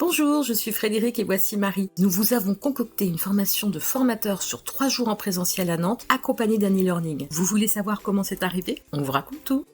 Bonjour, je suis Frédéric et voici Marie. Nous vous avons concocté une formation de formateur sur 3 jours en présentiel à Nantes, accompagnée d'un e-learning. Vous voulez savoir comment c'est arrivé? On vous raconte tout.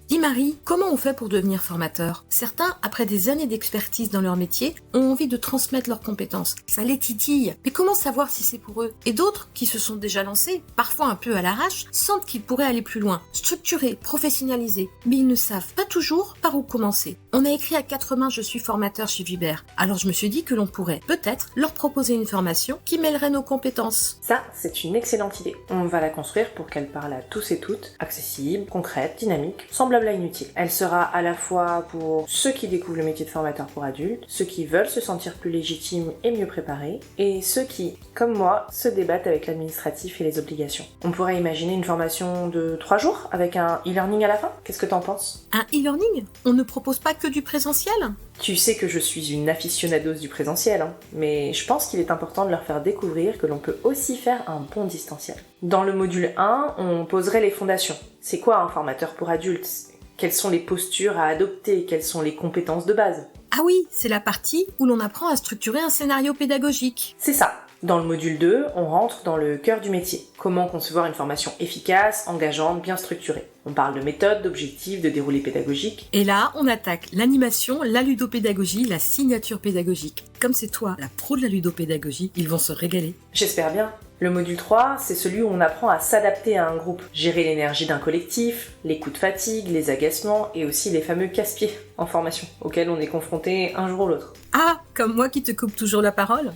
Dis Marie, comment on fait pour devenir formateur? Certains, après des années d'expertise dans leur métier, ont envie de transmettre leurs compétences. Ça les titille. Mais comment savoir si c'est pour eux? Et d'autres, qui se sont déjà lancés, parfois un peu à l'arrache, sentent qu'ils pourraient aller plus loin, structurer, professionnaliser. Mais ils ne savent pas toujours par où commencer. On a écrit à 4 mains « Je suis formateur chez Vibert ». Alors je me suis dit que l'on pourrait, peut-être, leur proposer une formation qui mêlerait nos compétences. Ça, c'est une excellente idée. On va la construire pour qu'elle parle à tous et toutes, accessible, concrète, dynamique, semblable à inutile. Elle sera à la fois pour ceux qui découvrent le métier de formateur pour adultes, ceux qui veulent se sentir plus légitimes et mieux préparés, et ceux qui, comme moi, se débattent avec l'administratif et les obligations. On pourrait imaginer une formation de 3 jours avec un e-learning à la fin. Qu'est-ce que t'en penses? Un e-learning? On ne propose pas que du présentiel? Tu sais que je suis une aficionados du présentiel, mais je pense qu'il est important de leur faire découvrir que l'on peut aussi faire un bon distanciel. Dans le module 1, on poserait les fondations. C'est quoi un formateur pour adultes? Quelles sont les postures à adopter? Quelles sont les compétences de base? Ah oui, c'est la partie où l'on apprend à structurer un scénario pédagogique. C'est ça. Dans le module 2, on rentre dans le cœur du métier. Comment concevoir une formation efficace, engageante, bien structurée. On parle de méthode, d'objectifs, de déroulé pédagogique. Et là, on attaque l'animation, la ludopédagogie, la signature pédagogique. Comme c'est toi, la pro de la ludopédagogie, ils vont se régaler. J'espère bien. Le module 3, c'est celui où on apprend à s'adapter à un groupe, gérer l'énergie d'un collectif, les coups de fatigue, les agacements et aussi les fameux casse-pieds en formation, auxquels on est confronté un jour ou l'autre. Ah, comme moi qui te coupe toujours la parole?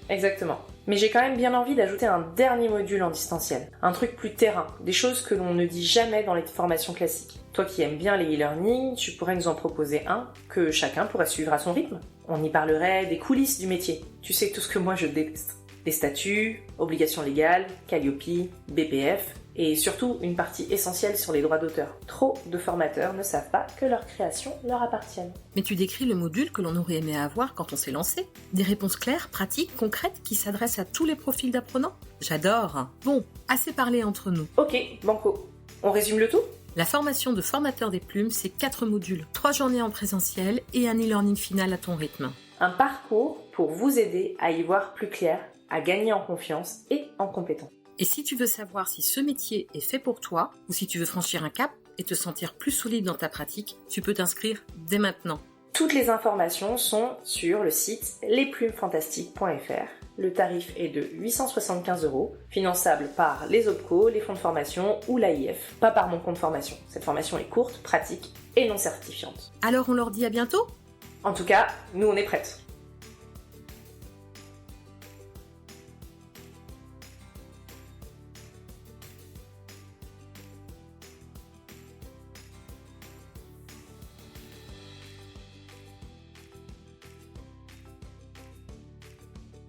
Exactement. Mais j'ai quand même bien envie d'ajouter un dernier module en distanciel. Un truc plus terrain, des choses que l'on ne dit jamais dans les formations classiques. Toi qui aimes bien les e-learning, tu pourrais nous en proposer un que chacun pourrait suivre à son rythme. On y parlerait des coulisses du métier. Tu sais tout ce que moi je déteste. Les statuts, obligations légales, Calliope, BPF, et surtout une partie essentielle sur les droits d'auteur. Trop de formateurs ne savent pas que leurs créations leur appartiennent. Mais tu décris le module que l'on aurait aimé avoir quand on s'est lancé. Des réponses claires, pratiques, concrètes qui s'adressent à tous les profils d'apprenants. J'adore. Bon, assez parlé entre nous. Ok, banco. On résume le tout ? La formation de formateur des plumes, c'est 4 modules, 3 journées en présentiel et un e-learning final à ton rythme. Un parcours pour vous aider à y voir plus clair, à gagner en confiance et en compétence. Et si tu veux savoir si ce métier est fait pour toi, ou si tu veux franchir un cap et te sentir plus solide dans ta pratique, tu peux t'inscrire dès maintenant. Toutes les informations sont sur le site lesplumefantastiques.fr. Le tarif est de 875 €, finançable par les OPCO, les fonds de formation ou l'AIF, pas par mon compte formation. Cette formation est courte, pratique et non certifiante. Alors on leur dit à bientôt ? En tout cas, nous on est prêtes.